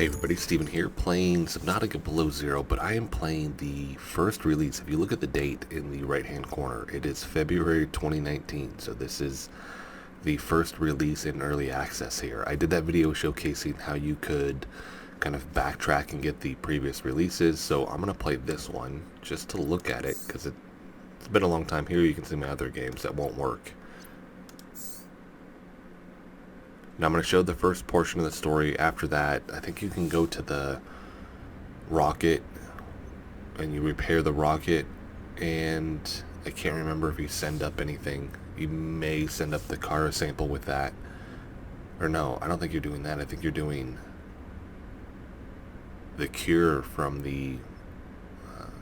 Hey everybody, Steven here, playing Subnautica Below Zero, but I am playing the first release. If you look at the date in the right-hand corner, it is February 2019, so this is the first release in early access here. I did that video showcasing how you could kind of backtrack and get the previous releases, so I'm going to play this one just to look at it, because it's been a long time. Here you can see my other games that won't work. Now I'm going to show the first portion of the story. After that, I think you can go to the rocket and you repair the rocket, and I can't remember if you send up anything. You may send up the Cara sample with that. Or no, I don't think you're doing that. I think you're doing the cure from the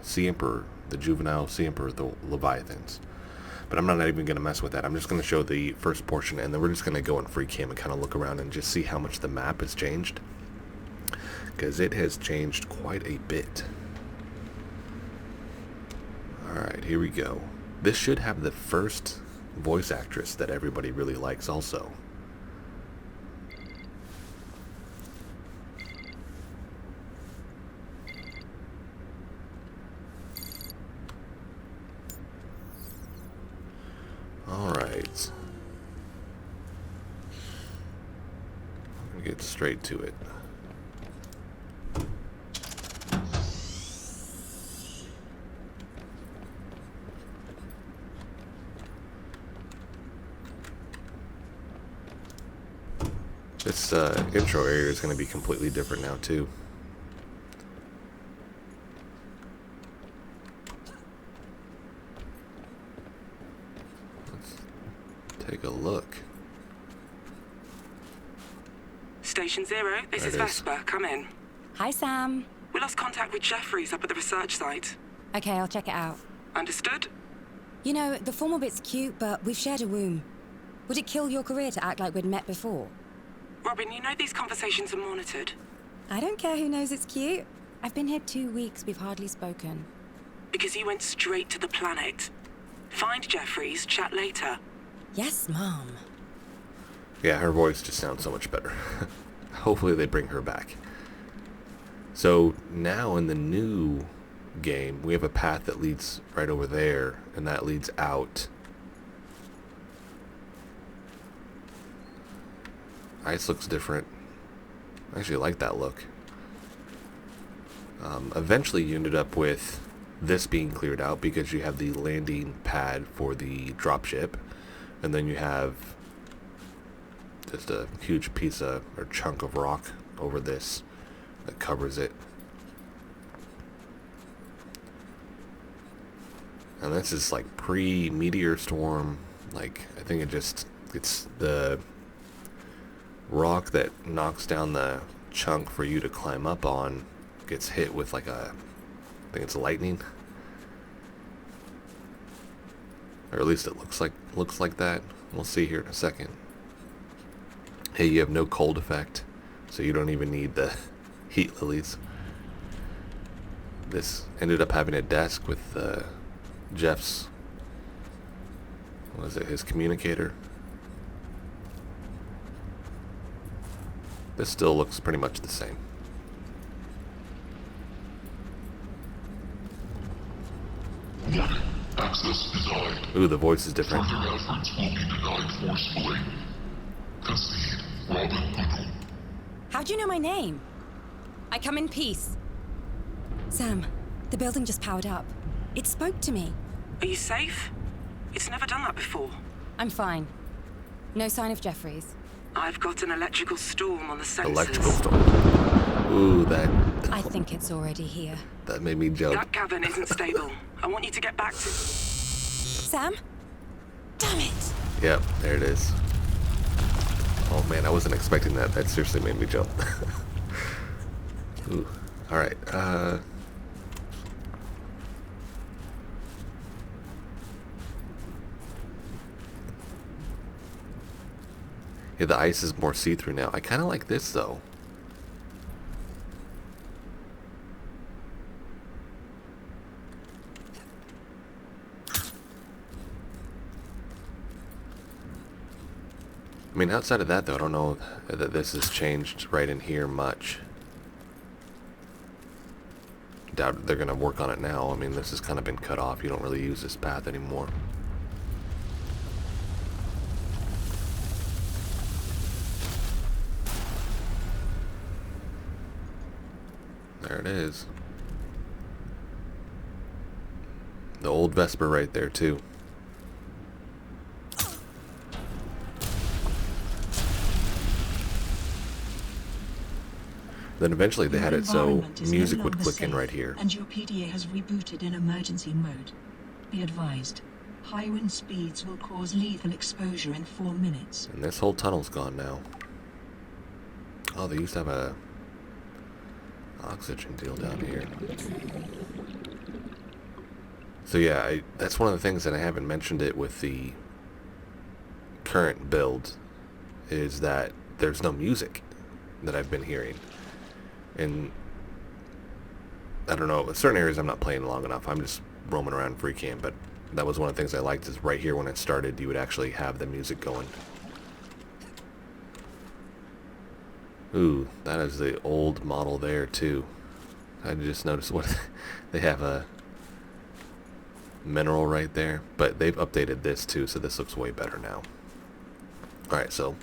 Sea Emperor, the juvenile Sea Emperor, the Leviathans. But I'm not even going to mess with that. I'm just going to show the first portion, and then we're just going to go in free cam and kind of look around and just see how much the map has changed. Because it has changed quite a bit. Alright, here we go. This should have the first voice actress that everybody really likes also. Alright. I'm gonna get straight to it. This intro area is going to be completely different now too. Take a look. Station Zero, this is Vesper. Come in. Hi, Sam. We lost contact with Jeffries up at the research site. Okay, I'll check it out. Understood? You know, the formal bit's cute, but we've shared a room. Would it kill your career to act like we'd met before? Robin, you know these conversations are monitored. I don't care who knows it's cute. I've been here 2 weeks, we've hardly spoken. Because you went straight to the planet. Find Jeffries, chat later. Yes, Mom. Yeah, her voice just sounds so much better. Hopefully they bring her back. So now in the new game, we have a path that leads right over there, and that leads out. Ice looks different. I actually like that look. Eventually you ended up with this being cleared out because you have the landing pad for the dropship, and then you have just a huge piece of, or chunk of rock over this that covers it. And this is like pre-meteor storm. Like, I think it's the rock that knocks down the chunk for you to climb up on gets hit with like I think it's lightning. Or at least it looks like that. We'll see here in a second. Hey, you have no cold effect, so you don't even need the heat lilies. This ended up having a desk with Jeff's, what was it, his communicator. This still looks pretty much the same. Warning. Access denied. Ooh, the voice is different. Further efforts will be denied forcefully. Concede. Robin Hoodoo. How'd you know my name? I come in peace. Sam, the building just powered up. It spoke to me. Are you safe? It's never done that before. I'm fine. No sign of Jeffries. I've got an electrical storm on the sensors. Electrical storm. Ooh, that I think it's already here. that made me jump. That cavern isn't stable. I want you to get back to... Sam? Damn it! Yep, there it is. Oh man, I wasn't expecting that. That seriously made me jump. Ooh. Alright, yeah, the ice is more see-through now. I kind of like this though. I mean, outside of that, though, I don't know that this has changed right in here much. doubt they're going to work on it now. I mean, this has kind of been cut off. You don't really use this path anymore. There it is. The old Vesper right there, too. Then eventually they had it so music would click in right here. And your PDA has rebooted in emergency mode. Be advised, high wind speeds will cause lethal exposure in 4 minutes. And this whole tunnel's gone now. Oh, they used to have a oxygen deal down here. So yeah, that's one of the things that I haven't mentioned it with the current build, is that there's no music that I've been hearing. And I don't know, certain areas I'm not playing long enough. I'm just roaming around free cam, but that was one of the things I liked, is right here when it started, you would actually have the music going. Ooh, that is the old model there too. I just noticed what they have a mineral right there, but they've updated this too, so this looks way better now. Alright, so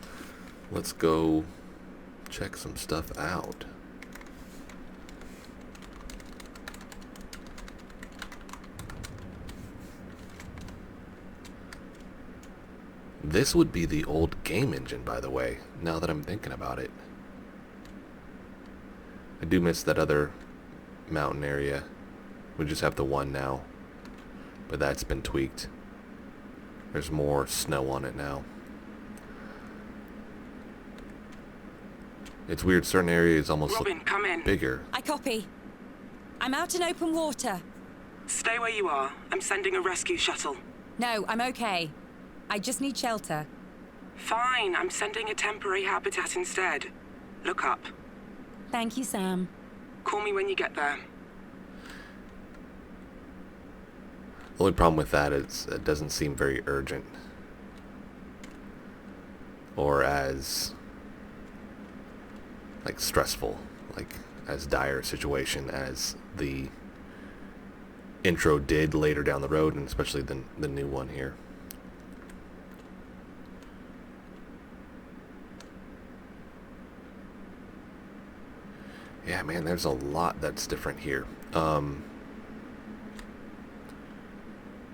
let's go check some stuff out. This would be the old game engine, by the way, now that I'm thinking about it. I do miss that other mountain area. We just have the one now, but that's been tweaked. There's more snow on it now. It's weird, certain areas almost Robin, come in. look bigger. I copy. I'm out in open water. Stay where you are. I'm sending a rescue shuttle. No, I'm okay. I just need shelter. Fine, I'm sending a temporary habitat instead. Look up. Thank you, Sam. Call me when you get there. The only problem with that is it doesn't seem very urgent. Or as like stressful, like as dire a situation as the intro did later down the road, and especially the new one here. Yeah, man, there's a lot that's different here. But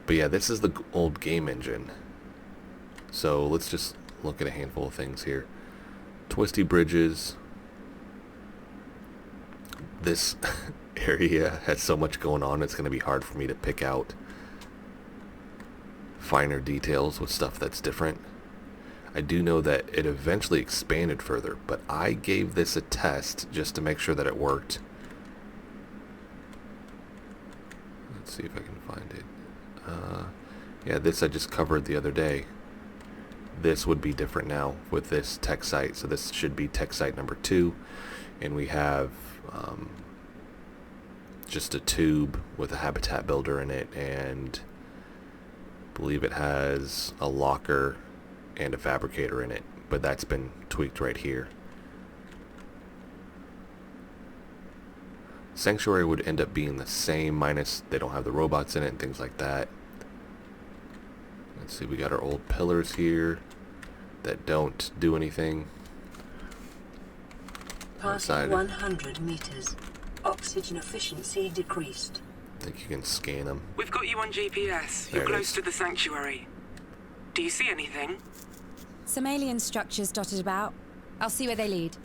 yeah, this is the old game engine. So let's just look at a handful of things here. Twisty Bridges. This area has so much going on, it's going to be hard for me to pick out finer details with stuff that's different. I do know that it eventually expanded further, but I gave this a test just to make sure that it worked. Let's see if I can find it. Yeah, this I just covered the other day. This would be different now with this tech site, so this should be tech site number 2, and we have just a tube with a habitat builder in it, and I believe it has a locker and a fabricator in it, but that's been tweaked right here. Sanctuary would end up being the same, minus they don't have the robots in it and things like that. Let's see, we got our old pillars that don't do anything. Passing 100 meters. Oxygen efficiency decreased. I think you can scan them. We've got you on GPS. You're close to the sanctuary. Do you see anything? Some alien structures dotted about. I'll see where they lead.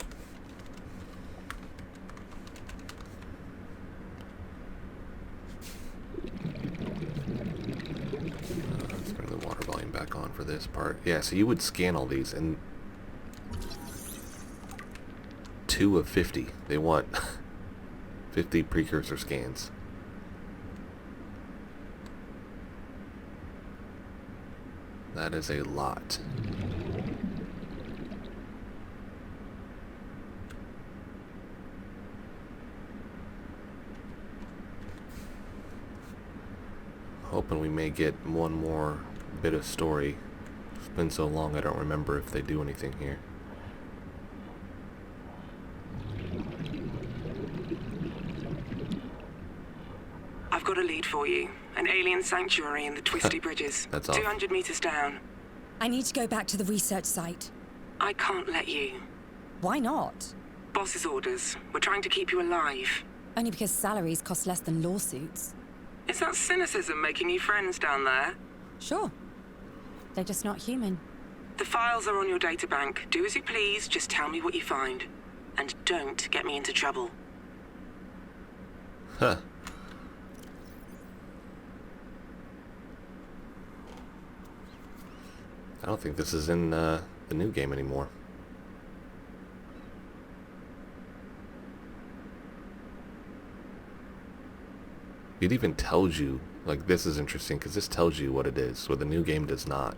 Let's bring the water volume back on for this part. Yeah, so you would scan all these, and 2 of 50. They want 50 precursor scans. That is a lot. Hoping we may get one more bit of story. It's been so long I don't remember if they do anything here. for you. An alien sanctuary in the Twisty Bridges. That's all. 200 meters down. I need to go back to the research site. I can't let you. Why not? Boss's orders. We're trying to keep you alive. Only because salaries cost less than lawsuits. Is that cynicism making you friends down there? Sure. They're just not human. The files are on your databank. Do as you please, just tell me what you find. And don't get me into trouble. Huh. I don't think this is in the new game anymore. It even tells you, like, this is interesting because this tells you what it is, what the new game does not.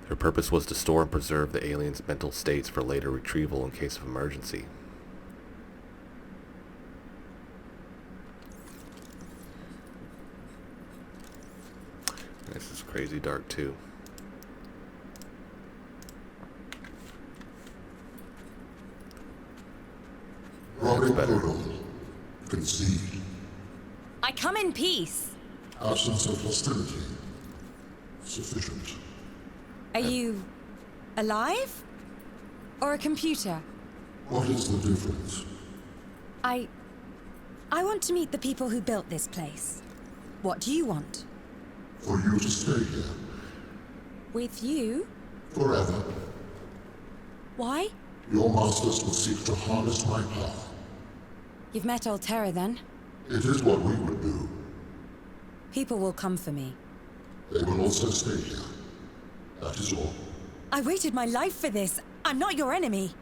Their purpose was to store and preserve the aliens' mental states for later retrieval in case of emergency. This is crazy dark too. Robbing better. Brutal. Concede. I come in peace. Absence of hostility. Sufficient. Are you alive? Or a computer? What is the difference? I want to meet the people who built this place. What do you want? For you to stay here. With you? Forever. Why? Your masters will seek to harness my power. You've met Altera then? It is what we would do. People will come for me. They will also stay here. That is all. I waited my life for this. I'm not your enemy.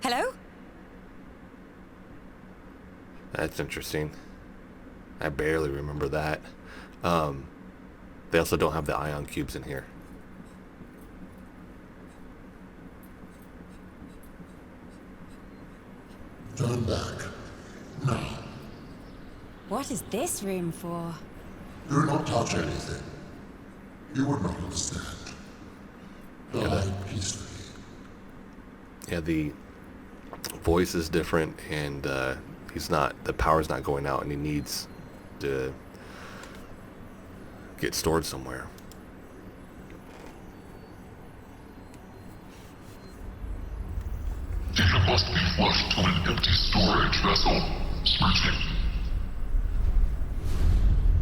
Hello? That's interesting. I barely remember that. They also don't have the ion cubes in here. Turn back. Now. What is this room for? Do not touch anything. You would not understand. Die peacefully. Yeah, the voice is different, and he's not. The power's not going out, and he needs to get stored somewhere. Data must be flushed to an empty storage vessel. Searching.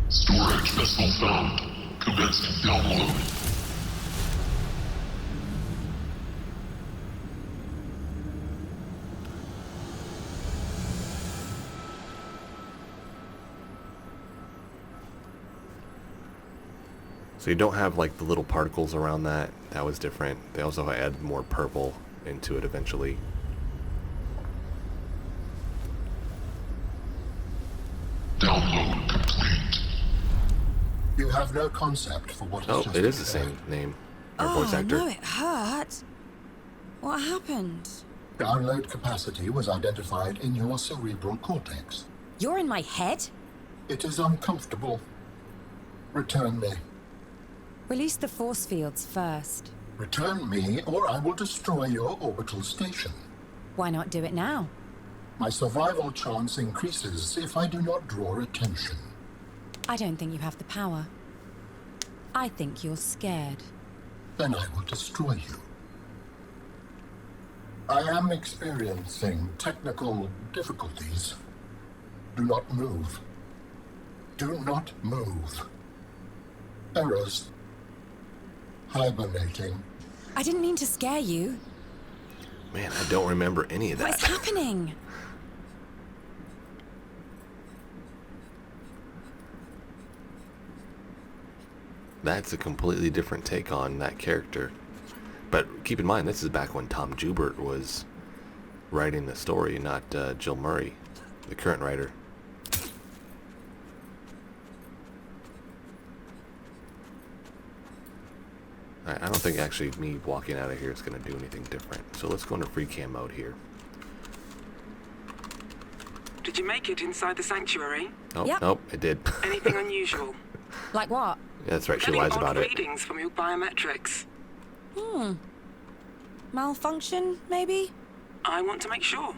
Storage vessel found. Commencing download. So you don't have like the little particles around that. That was different. They also add more purple into it eventually. Download complete. You have no concept for what has Oh, just it is the occurred. same name. Or voice actor. No, it hurt. What happened? Download capacity was identified in your cerebral cortex. You're in my head? It is uncomfortable. Return me. Release the force fields first. Return me, or I will destroy your orbital station. Why not do it now? My survival chance increases if I do not draw attention. I don't think you have the power. I think you're scared. Then I will destroy you. I am experiencing technical difficulties. Do not move. Do not move. Errors. Hibernating. I didn't mean to scare you. Man, I don't remember any of What's that. happening? That's a completely different take on that character. But keep in mind, this is back when Tom Joubert was writing the story, not Jill Murray, the current writer. I don't think actually me walking out of here is going to do anything different. So let's go into free cam mode here. Did you make it inside the sanctuary? Oh, Yep. nope, it did. Anything unusual? Like what? Yeah, that's right, she Getting lies odd about it. readings from your biometrics. Malfunction, maybe? I want to make sure.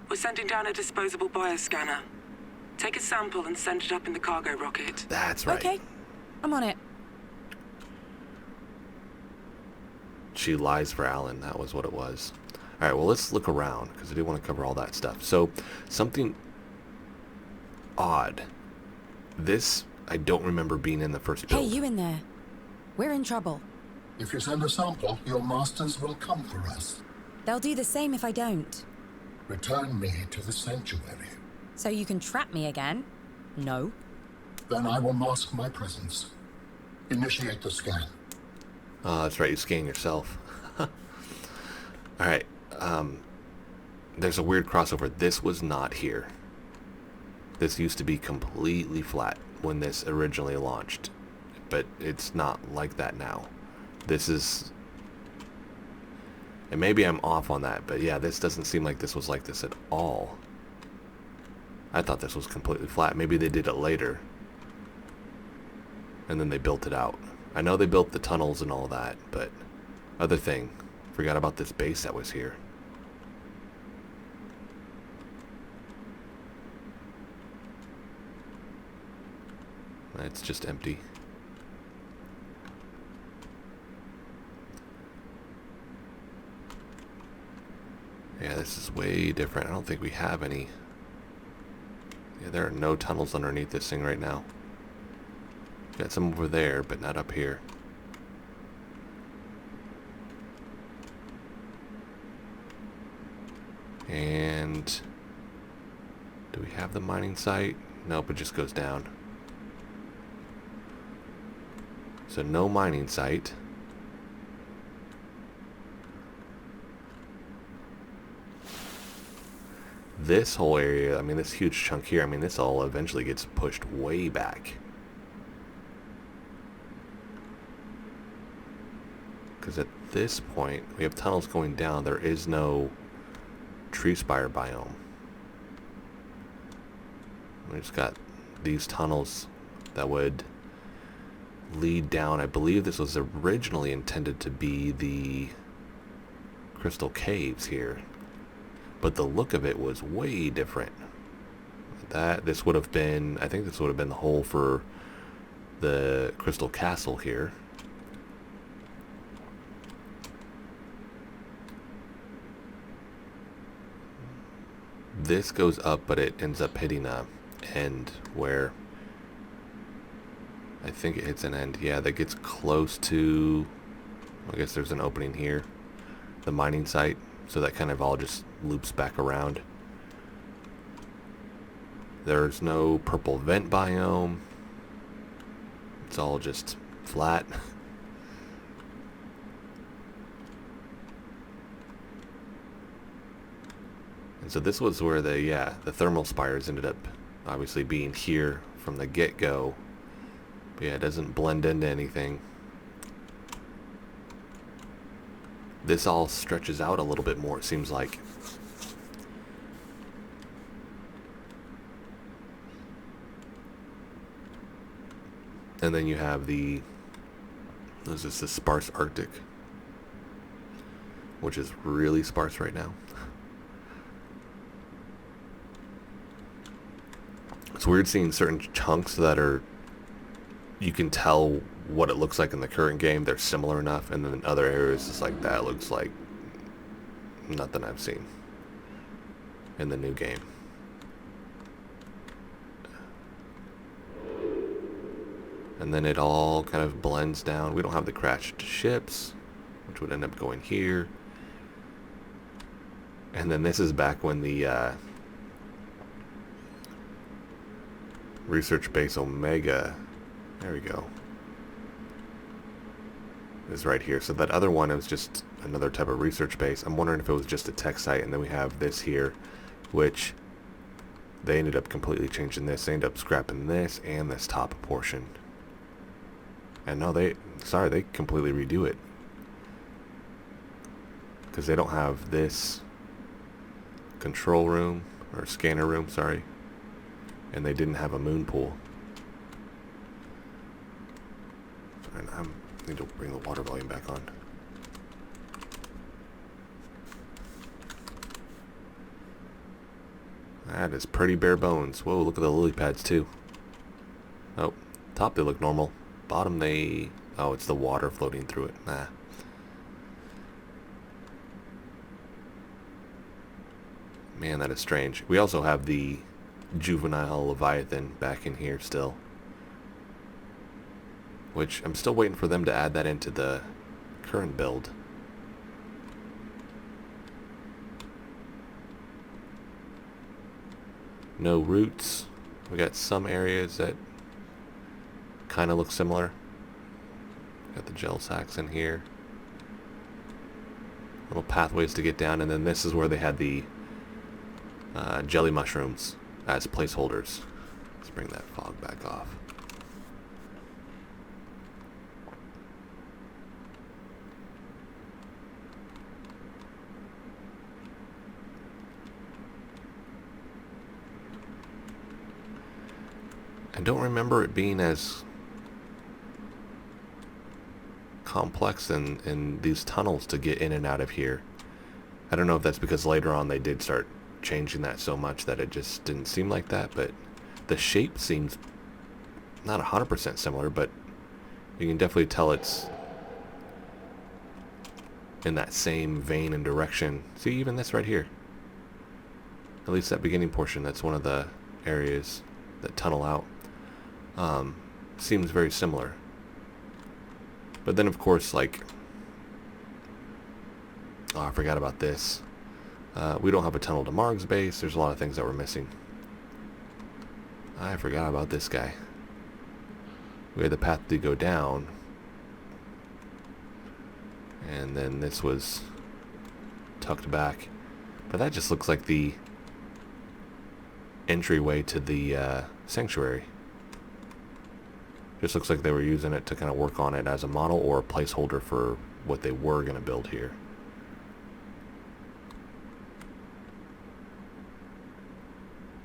We're sending down a disposable bioscanner. Take a sample and send it up in the cargo rocket. That's right. Okay, I'm on it. She lies for Alan. That was what it was. All right, well, let's look around because I do want to cover all that stuff. So, something odd. This, I don't remember being in the first build. Hey, you in there? We're in trouble. If you send a sample, your masters will come for us. They'll do the same if I don't. Return me to the sanctuary. So you can trap me again? No. Then I will mask my presence. Initiate the scan. Oh, that's right. You scan yourself. All right. There's a weird crossover. This was not here. This used to be completely flat when this originally launched, but it's not like that now. This is, and maybe I'm off on that, but yeah, this doesn't seem like this was like this at all. I thought this was completely flat. Maybe they did it later, and then they built it out. I know they built the tunnels and all that, but other thing, forgot about this base that was here. It's just empty. Yeah, this is way different. I don't think we have any. Yeah, there are no tunnels underneath this thing right now. Got some over there, but not up here. And do we have the mining site? Nope, it just goes down. So no mining site. This whole area, I mean, this huge chunk here, I mean, this all eventually gets pushed way back. Because at this point, we have tunnels going down. There is no tree spire biome. We just got these tunnels that would lead down. I believe this was originally intended to be the crystal caves here, but the look of it was way different. This would have been, I think this would have been the hole for the crystal castle here. This goes up, but it ends up hitting a end where I think it hits an end. Yeah, that gets close to, I guess there's an opening here, the mining site, so that kind of all just loops back around. There's no purple vent biome. It's all just flat. And so this was where the thermal spires ended up obviously being here from the get-go. But yeah, it doesn't blend into anything. This all stretches out a little bit more, it seems like. And then you have the sparse Arctic, which is really sparse right now. It's weird seeing certain chunks that are, you can tell what it looks like in the current game. They're similar enough, and then in other areas it's like, that looks like nothing I've seen in the new game. And then it all kind of blends down. We don't have the crashed ships, which would end up going here. And then this is back when the Research Base Omega, there we go, is right here. So that other one, it was just another type of research base. I'm wondering if it was just a tech site. And then we have this here, which they ended up completely changing this. They ended up scrapping this and this top portion. And no, they completely redo it. Because they don't have this control room, or scanner room, sorry. And they didn't have a moon pool. And I need to bring the water volume back on. That is pretty bare bones. Whoa, look at the lily pads too. Oh, top they look normal. Bottom they... Oh, it's the water floating through it. Nah. Man, that is strange. We also have the juvenile Leviathan back in here still. Which, I'm still waiting for them to add that into the current build. No roots. We got some areas that kind of look similar. Got the gel sacks in here. Little pathways to get down, and then this is where they had the jelly mushrooms as placeholders. Let's bring that fog back off. I don't remember it being as complex in these tunnels to get in and out of here. I don't know if that's because later on they did start changing that so much that it just didn't seem like that, but the shape seems not 100% similar, but you can definitely tell it's in that same vein and direction. See, even this right here. At least that beginning portion, that's one of the areas that tunnel out. Seems very similar. But then, of course, like... Oh, I forgot about this. We don't have a tunnel to Marg's base. There's a lot of things that we're missing. I forgot about this guy. We had the path to go down. And then this was tucked back. But that just looks like the entryway to the sanctuary. Just looks like they were using it to kind of work on it as a model or a placeholder for what they were going to build here.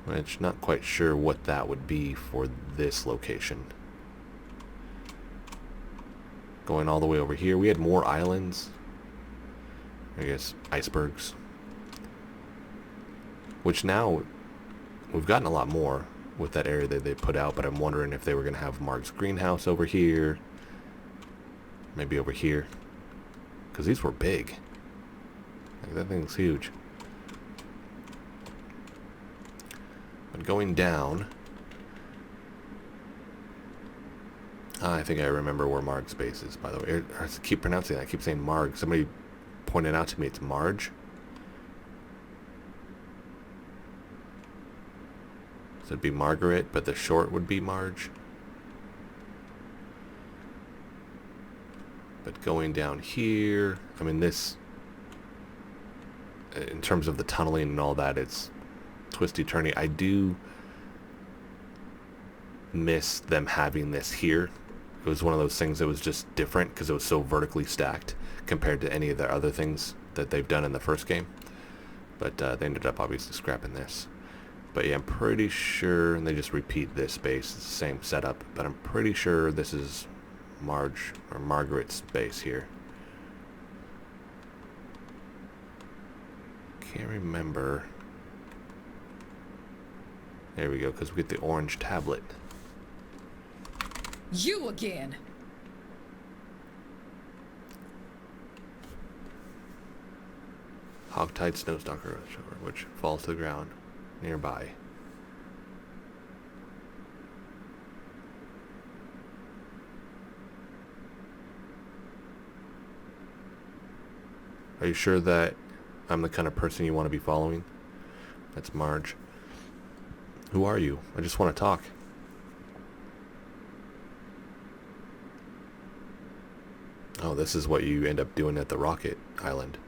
Which, not quite sure what that would be for this location. Going all the way over here, we had more islands. I guess icebergs. Which now, we've gotten a lot more with that area that they put out, but I'm wondering if they were going to have Marg's greenhouse over here. Maybe over here. Because these were big. Like, that thing's huge. But going down... I think I remember where Marg's base is, by the way. I keep pronouncing that. I keep saying Marg. Somebody pointed out to me it's Marge. So it'd be Margaret, but the short would be Marge. But going down here, I mean this, in terms of the tunneling and all that, it's twisty-turny. I do miss them having this here. It was one of those things that was just different because it was so vertically stacked compared to any of the other things that they've done in the first game. But they ended up obviously scrapping this. But yeah, I'm pretty sure, and they just repeat this base, it's the same setup, but I'm pretty sure this is Marge, or Margaret's base here. Can't remember. There we go, because we get the orange tablet. You again! Hogtide Snowstalker, which falls to the ground nearby. Are you sure that I'm the kind of person you want to be following? That's Marge. Who are you? I just want to talk. Oh, this is what you end up doing at the rocket island.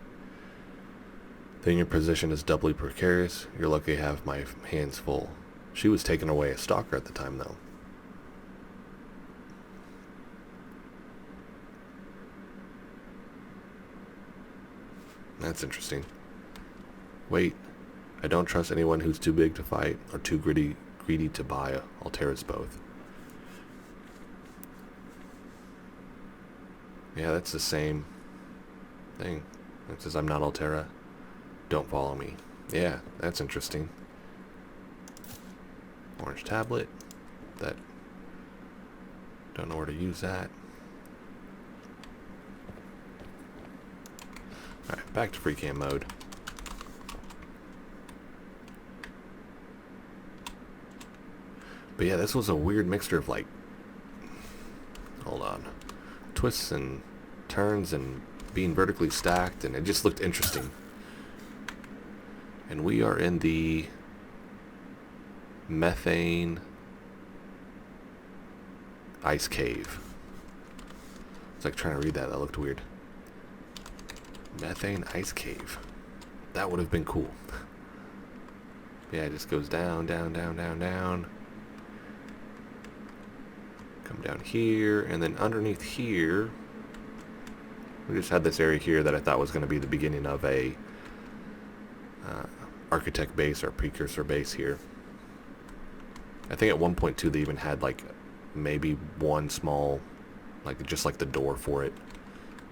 Then your position is doubly precarious. You're lucky to have my hands full. She was taking away a stalker at the time, though. That's interesting. Wait. I don't trust anyone who's too big to fight or too greedy to buy. Altera's both. Yeah, that's the same thing. It says I'm not Altera. Don't follow me. Yeah, that's interesting. Orange tablet. That. Don't know where to use that. Alright, back to free cam mode. But yeah, this was a weird mixture of like, hold on, twists and turns and being vertically stacked, and it just looked interesting. And we are in the methane ice cave. It's like trying to read that looked weird. Methane ice cave. That would have been cool. Yeah, it just goes down, down, down, down, down. Come down here, and then underneath here, we just had this area here that I thought was going to be the beginning of a architect base or precursor base here. I think at 1.2 they even had like maybe one small, like just like the door for it,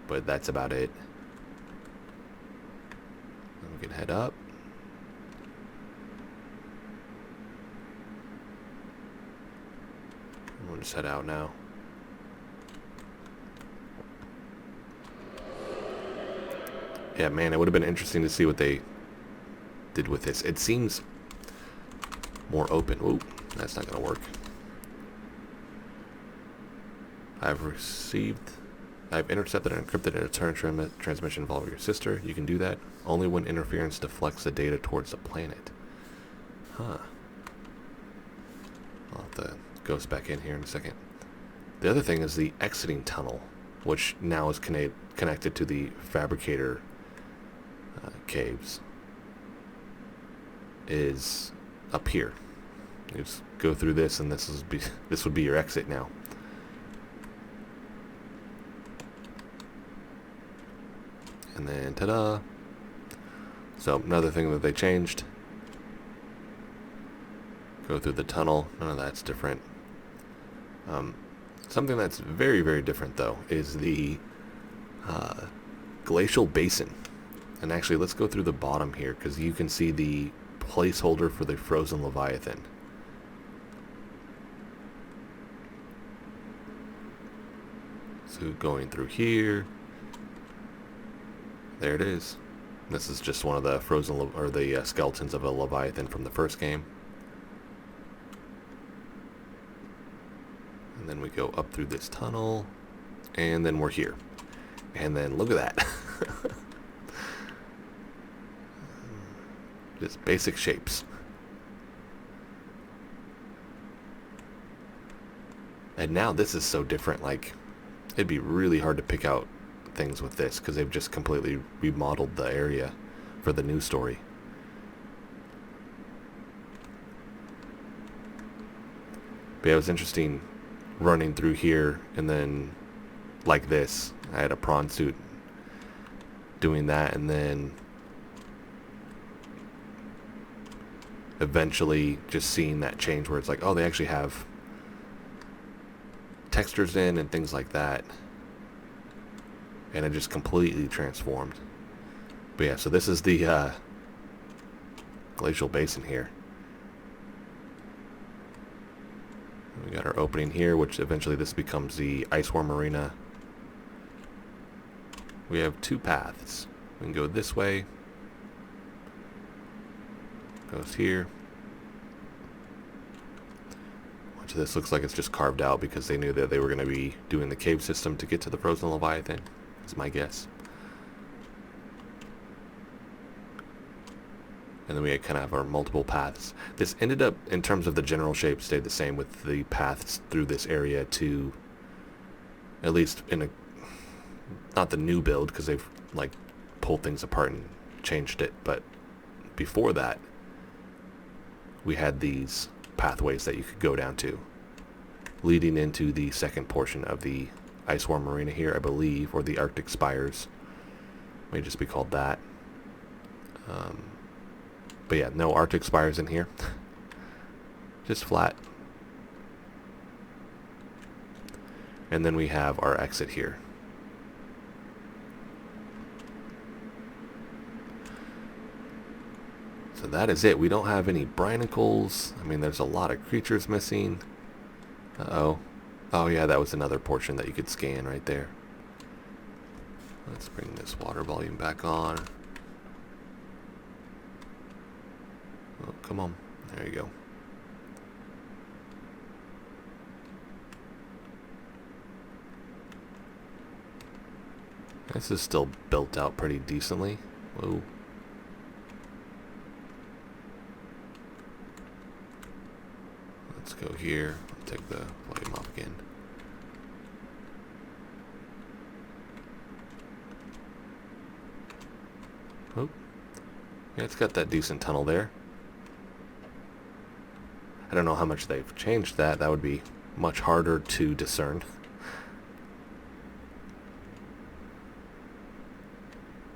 but that's about it. Then we can head up. We'll just head out now. Yeah, man, it would have been interesting to see what they did with this. It seems more open. Ooh, that's not going to work. I've intercepted and encrypted a return transmission involving your sister. You can do that only when interference deflects the data towards the planet. Huh. I'll have to ghost back in here in a second. The other thing is the exiting tunnel, which now is connected to the fabricator caves, is up here. You just go through this, and this would be your exit now. And then ta-da! So another thing that they changed. Go through the tunnel. None of that's different. Something that's very, very different though is the Glacial Basin. And actually, let's go through the bottom here, because you can see the placeholder for the frozen Leviathan. So going through here, there it is. This is just one of the frozen or the skeletons of a Leviathan from the first game. And then we go up through this tunnel, and then we're here. And then look at that. Just basic shapes. And now this is so different, like, it'd be really hard to pick out things with this, because they've just completely remodeled the area for the new story. But yeah, it was interesting running through here, and then like this, I had a prawn suit doing that, and then eventually just seeing that change where it's like, oh, they actually have textures in and things like that, and it just completely transformed. But yeah, so this is the Glacial Basin here. We got our opening here, which eventually this becomes the Ice Worm Arena. We have two paths. We can go this way. Goes here. Much of this looks like it's just carved out because they knew that they were going to be doing the cave system to get to the frozen Leviathan, is my guess. And then we kind of have our multiple paths. This ended up, in terms of the general shape, stayed the same with the paths through this area to, at least in a, not the new build, because they've like pulled things apart and changed it, but before that, we had these pathways that you could go down to, leading into the second portion of the Ice Worm Arena here, I believe, or the Arctic Spires. May just be called that. But yeah, no Arctic Spires in here. Just flat. And then we have our exit here. So that is it. We don't have any barnacles. I mean, there's a lot of creatures missing. Uh-oh. Oh yeah, that was another portion that you could scan right there. Let's bring this water volume back on. Oh, come on. There you go. This is still built out pretty decently. Whoa. Let's go here. Take the volume off again. Oh. Yeah, it's got that decent tunnel there. I don't know how much they've changed that. That would be much harder to discern.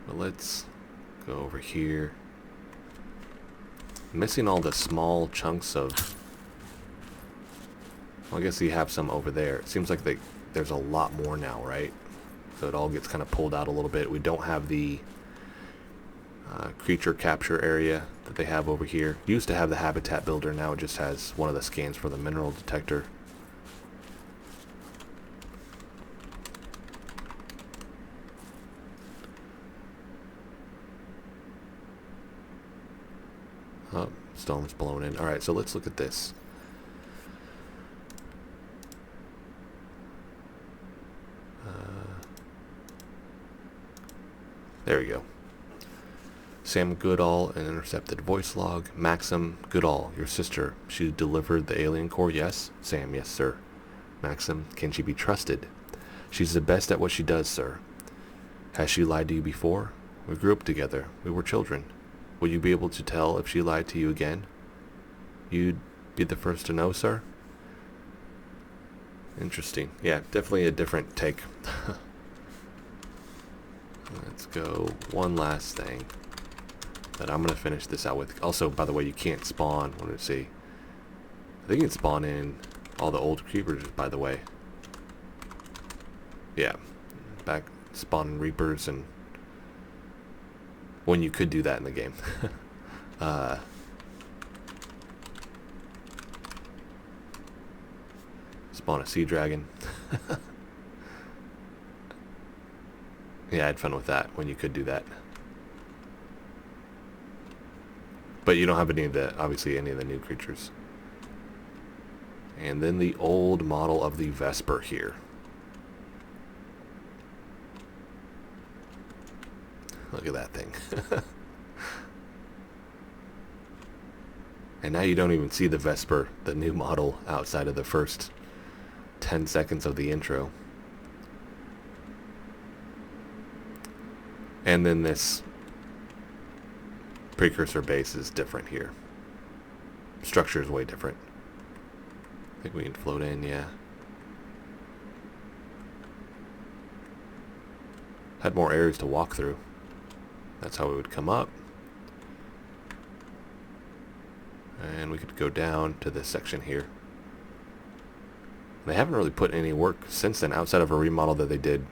But let's go over here. I'm missing all the small chunks of... Well, I guess you have some over there. It seems like there's a lot more now, right? So it all gets kind of pulled out a little bit. We don't have the creature capture area that they have over here. Used to have the habitat builder, now it just has one of the scans for the mineral detector. Oh, storm's blowing in. Alright, so let's look at this. There we go. Sam Goodall, an intercepted voice log. Maxim Goodall, your sister. She delivered the alien core, yes? Sam, yes, sir. Maxim, can she be trusted? She's the best at what she does, sir. Has she lied to you before? We grew up together. We were children. Will you be able to tell if she lied to you again? You'd be the first to know, sir? Interesting. Yeah, definitely a different take. Let's go one last thing that I'm going to finish this out with. Also, by the way, you can't spawn. Let me see. I think you can spawn in all the old creepers, by the way. Yeah. Back spawning reapers and... when you could do that in the game. Spawn a sea dragon. Yeah, I had fun with that when you could do that. But you don't have any of the, obviously, any of the new creatures. And then the old model of the Vesper here. Look at that thing. And now you don't even see the Vesper, the new model, outside of the first 10 seconds of the intro. And then this precursor base is different here. Structure is way different. I think we can float in, yeah. Had more areas to walk through. That's how we would come up. And we could go down to this section here. They haven't really put any work since then, outside of a remodel that they did,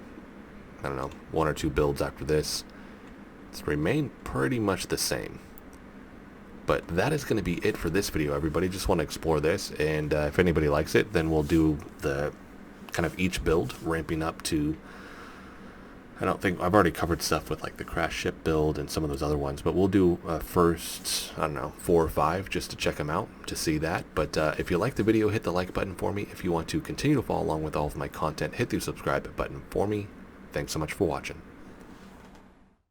I don't know, 1 or 2 builds after this. It's remained pretty much the same. But that is going to be it for this video, everybody. Just want to explore this, and if anybody likes it, then we'll do the kind of each build, ramping up to... I don't think... I've already covered stuff with like the crash ship build and some of those other ones, but we'll do first, I don't know, 4 or 5 just to check them out, to see that. But if you like the video, hit the like button for me. If you want to continue to follow along with all of my content, hit the subscribe button for me. Thanks so much for watching.